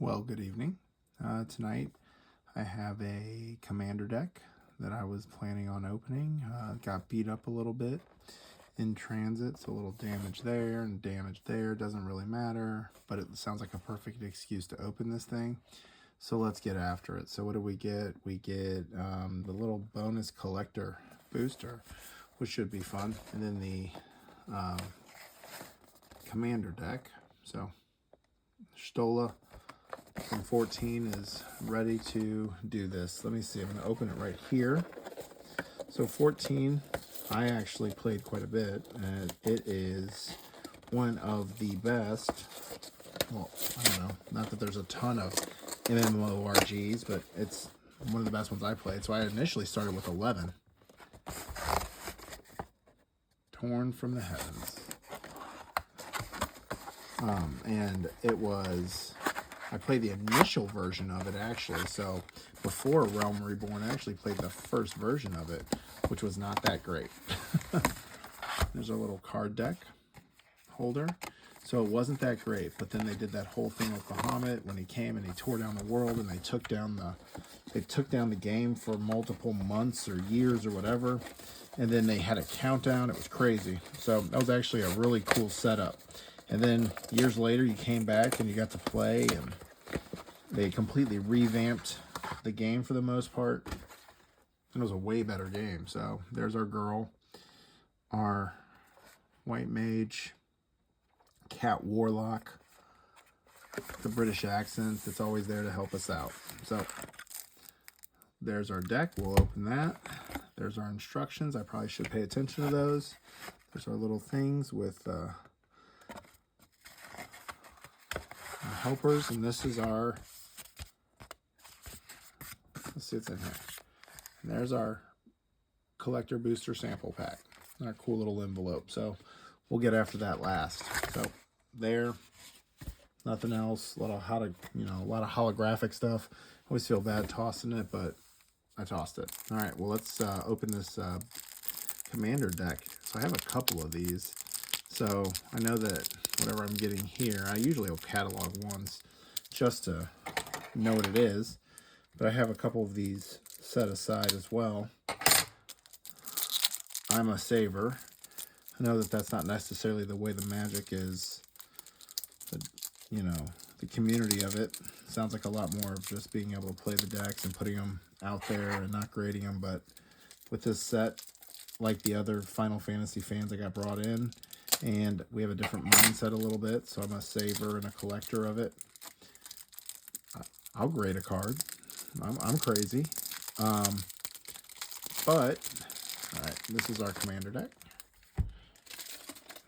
Well, good evening. Tonight I have a commander deck that I was planning on opening. Got beat up a little bit in transit, so a little damage there and damage there. Doesn't really matter, but it sounds like a perfect excuse to open this thing. So let's get after it. So what do we get? We get the little bonus collector booster, which should be fun. And then the commander deck. So Stola from 14 is ready to do this. Let me see. I'm going to open it right here. So 14, I actually played quite a bit, and it is one of the best. Well, I don't know. Not that there's a ton of MMORGs, but it's one of the best ones I played. So I initially started with 11. Torn from the Heavens. And it was... I played the initial version of it, actually. So before Realm Reborn, I actually played the first version of it, which was not that great. There's our little card deck holder. So it wasn't that great, but then they did that whole thing with Bahamut when he came and he tore down the world, and they took down the game for multiple months or years or whatever. And then they had a countdown. It was crazy. So that was actually a really cool setup. And then years later, you came back and you got to play, and they completely revamped the game for the most part. It was a way better game. So there's our girl, our white mage, cat warlock, the British accent that's always there to help us out. So there's our deck. We'll open that. There's our instructions. I probably should pay attention to those. There's our little things with helpers, and this is our, let's see what's in here. And there's our collector booster sample pack, our cool little envelope. So we'll get after that last. So there, nothing else. A lot of a lot of holographic stuff. I always feel bad tossing it, but I tossed it. All right, well, let's open this commander deck. So I have a couple of these. So I know that whatever I'm getting here, I usually will catalog once just to know what it is. But I have a couple of these set aside as well. I'm a saver. I know that that's not necessarily the way the magic is, the community of it. Sounds like a lot more of just being able to play the decks and putting them out there and not grading them. But with this set, like the other Final Fantasy fans that got brought in, and we have a different mindset a little bit, so I'm a saver and a collector of it. I'll grade a card. I'm crazy. But, all right, this is our commander deck.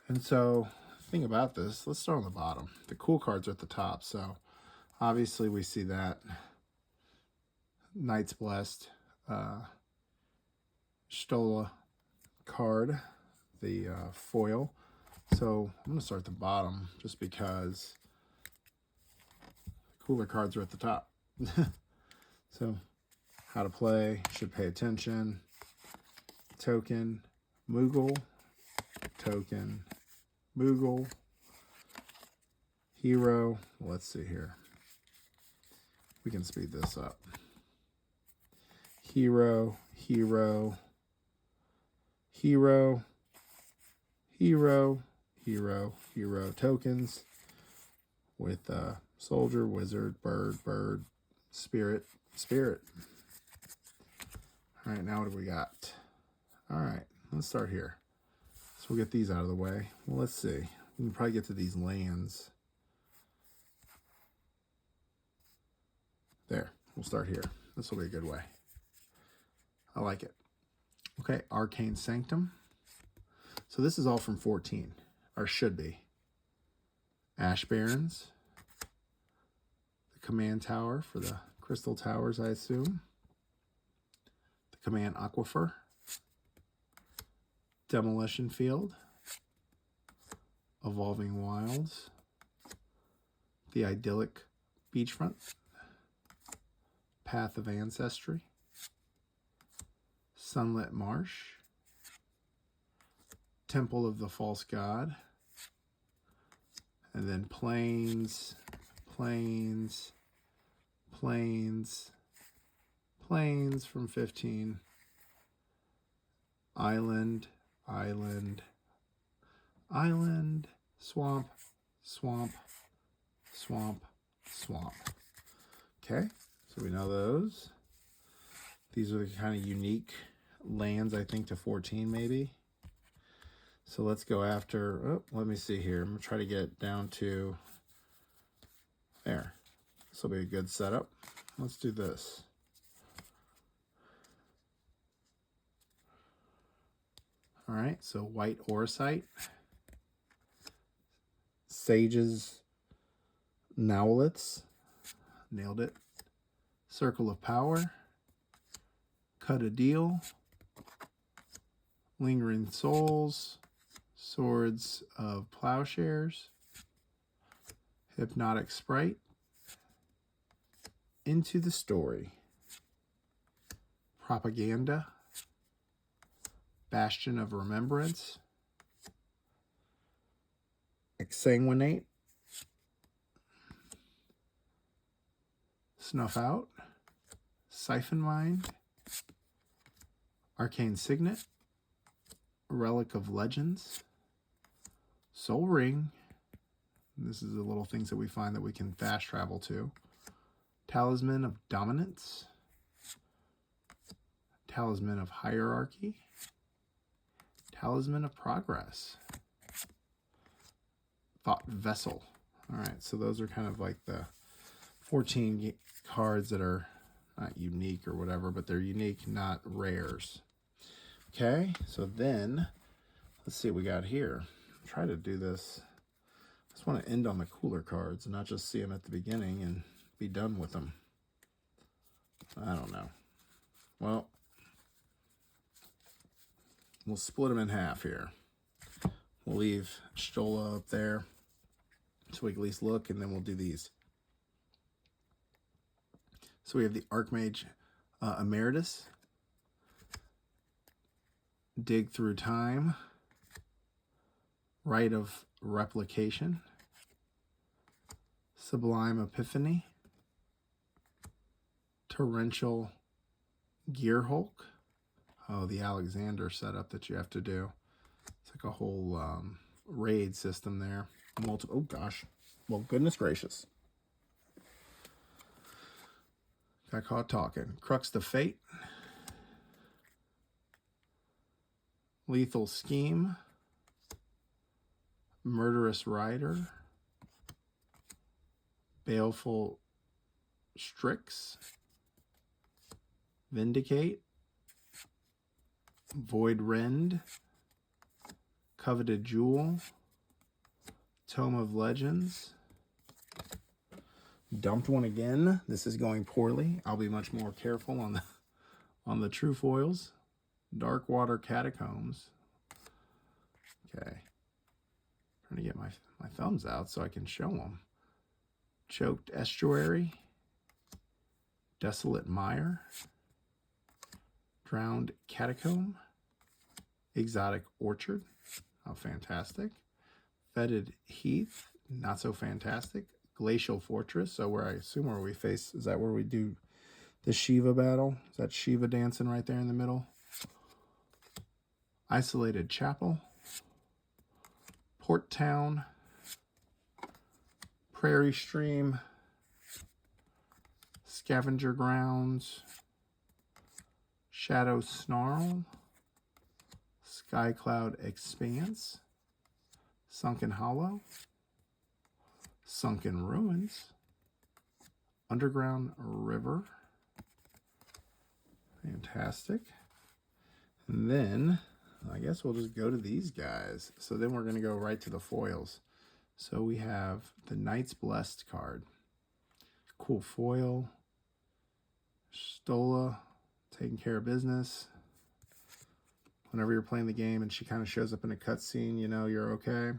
And so, the thing about this, let's start on the bottom. The cool cards are at the top, so obviously we see that. Knight's Blessed, Stola card, the foil. So I'm going to start at the bottom just because the cooler cards are at the top. So how to play, should pay attention, token, Moogle, token, Moogle, hero. Let's see here. We can speed this up. Hero, hero, hero, hero, hero, hero tokens with soldier, wizard, bird, spirit. All right, now what do we got? All right, let's start here. So we'll get these out of the way. Well, let's see. We can probably get to these lands. There, we'll start here. This will be a good way. I like it. Okay, Arcane Sanctum. So this is all from 14, or should be. Ash Barrens. The Command Tower for the Crystal Towers, I assume. The Command Aquifer. Demolition Field. Evolving Wilds. The Idyllic Beachfront. Path of Ancestry. Sunlit Marsh. Temple of the False God. And then plains, plains from 15, island, swamp, Okay, so we know those. These are the kind of unique lands, I think, to 14 maybe. So let's go after, oh, let me see here. I'm going to try to get down to there. This will be a good setup. Let's do this. All right, so white Orosite, Sage's Nowlets, nailed it. Circle of Power, Cut a Deal, Lingering Souls, Swords of Plowshares, Hypnotic Sprite, Into the Story, Propaganda, Bastion of Remembrance, Exsanguinate, Snuff Out, Siphon Mind, Arcane Signet, Relic of Legends, Soul Ring. This is the little things that we find that we can fast travel to. Talisman of Dominance, Talisman of Hierarchy, Talisman of Progress, Thought Vessel. All right, so those are kind of like the 14 cards that are not unique or whatever, but they're unique, not rares. Okay, so then let's see what we got here. Try to do this. I just want to end on the cooler cards and not just see them at the beginning and be done with them. I don't know. Well, we'll split them in half here. We'll leave Stola up there so we can at least look, and then we'll do these. So we have the Archmage Emeritus, Dig Through Time, Rite of Replication, Sublime Epiphany, Torrential Gearhulk. Oh, the Alexander setup that you have to do. It's like a whole raid system there. Oh gosh. Well, goodness gracious. Got caught talking. Crux to Fate, Lethal Scheme, Murderous Rider, Baleful Strix, Vindicate, Void Rend, Coveted Jewel, Tome of Legends. Dumped one again. This is going poorly. I'll be much more careful on the true foils. Dark Water Catacombs. Okay. Trying to get my thumbs out so I can show them. Choked Estuary, Desolate Mire, Drowned Catacomb, Exotic Orchard. Oh, fantastic. Fetid Heath, not so fantastic. Glacial Fortress, so where I assume where we face, is that where we do the Shiva battle? Is that Shiva dancing right there in the middle? Isolated Chapel, Port Town, Prairie Stream, Scavenger Grounds, Shadow Snarl, Sky Cloud Expanse, Sunken Hollow, Sunken Ruins, Underground River. Fantastic. And then I guess we'll just go to these guys. So then we're going to go right to the foils. So we have the Knight's Blessed card. Cool foil. Stola, taking care of business. Whenever you're playing the game and she kind of shows up in a cutscene, you know you're okay.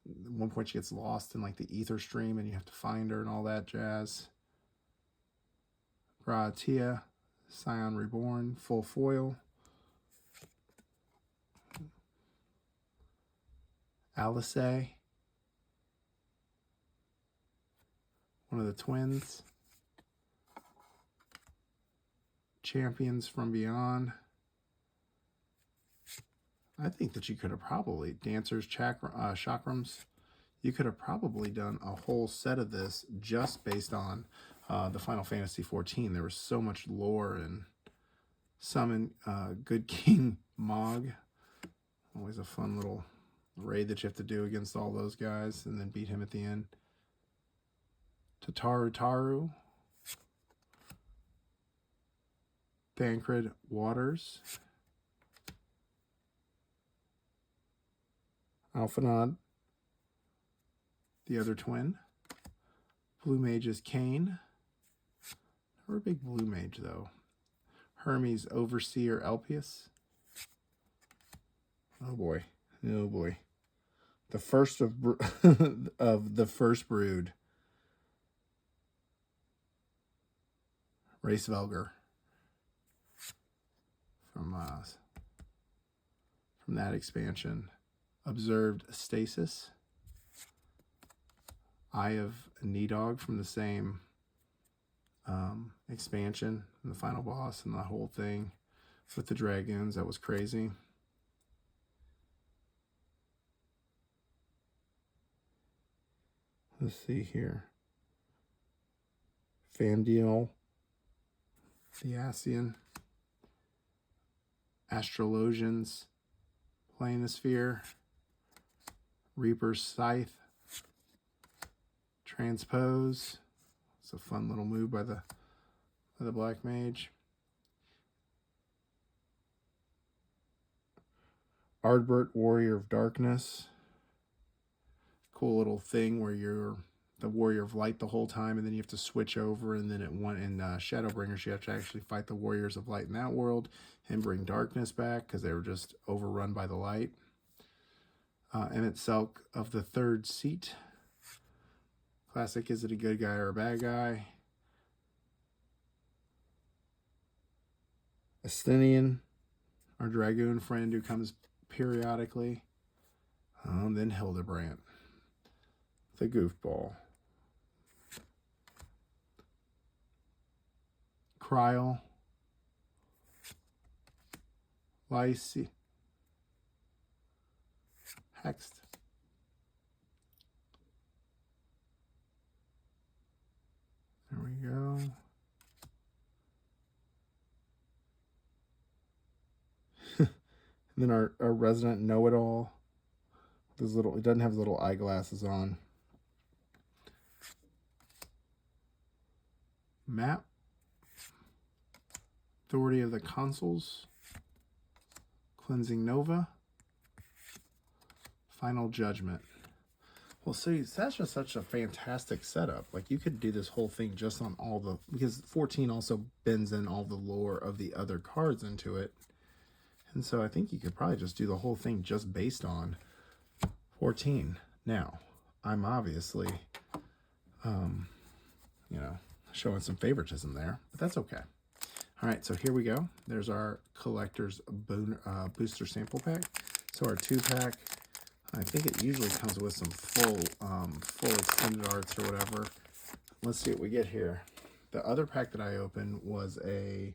At one point she gets lost in like the ether stream and you have to find her and all that jazz. Gratia, Scion Reborn, full foil. Alice, one of the twins. Champions from Beyond. I think that you could have probably, Dancers, Chakrams, you could have probably done a whole set of this just based on the Final Fantasy XIV. There was so much lore and summon Good King Mog. Always a fun little raid that you have to do against all those guys and then beat him at the end. Taru, Thancred Waters, Alphanod, the other twin, Blue Mage's Kane, never a big Blue Mage though, Hermes Overseer Elpius, oh boy, the first of of the first brood, Race Velger, from that expansion. Observed Stasis, Eye of Nidog from the same expansion, and the final boss and the whole thing with the dragoons. That was crazy. Let's see here. Fandiel, Theasian, Astrologians, Planosphere, Reaper's Scythe, Transpose. It's a fun little move by the Black Mage. Ardbert, Warrior of Darkness. Cool little thing where you're the Warrior of Light the whole time, and then you have to switch over, and then in Shadowbringers you have to actually fight the Warriors of Light in that world and bring darkness back because they were just overrun by the light. Emmett Selk of the Third Seat. Classic, is it a good guy or a bad guy? Asthenian, our dragoon friend who comes periodically. Then Hildebrandt, the goofball. Kryl, Lysi, Hext, there we go. And then our resident know-it-all. This little, it doesn't have little eyeglasses on. Map, Authority of the Consuls, Cleansing Nova, Final Judgment. Well, see, that's just such a fantastic setup. Like, you could do this whole thing just on all the, because 14 also bends in all the lore of the other cards into it. And so I think you could probably just do the whole thing just based on 14. Now, I'm obviously, you know, showing some favoritism there, but that's okay. All right, so here we go. There's our collector's booster sample pack. So our 2-pack, I think it usually comes with some full extended arts or whatever. Let's see what we get here. The other pack that I opened was a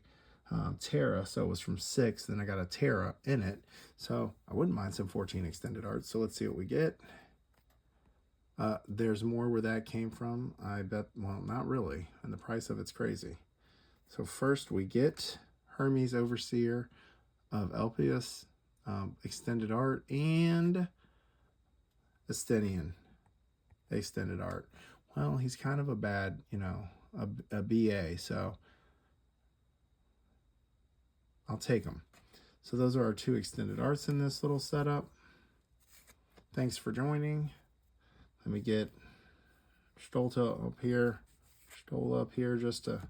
Terra, so it was from 6, then I got a Terra in it, so I wouldn't mind some 14 extended arts. So let's see what we get. There's more where that came from, I bet. Well, not really, and the price of it's crazy. So first we get Hermes Overseer of Elpius, extended art, and Asthenian extended art. Well, he's kind of a bad, you know, a BA, so I'll take them. So those are our 2 extended arts in this little setup. Thanks for joining. Let me get Stola up here just to,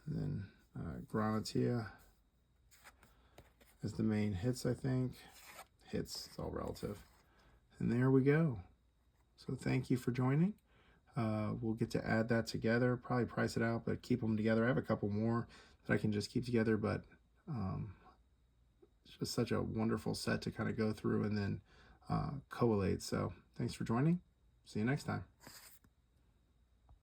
and then Granatia as the main hits, I think. Hits, it's all relative. And there we go. So thank you for joining. We'll get to add that together, probably price it out, but keep them together. I have a couple more that I can just keep together, but it's just such a wonderful set to kind of go through and then collate. So thanks for joining. See you next time.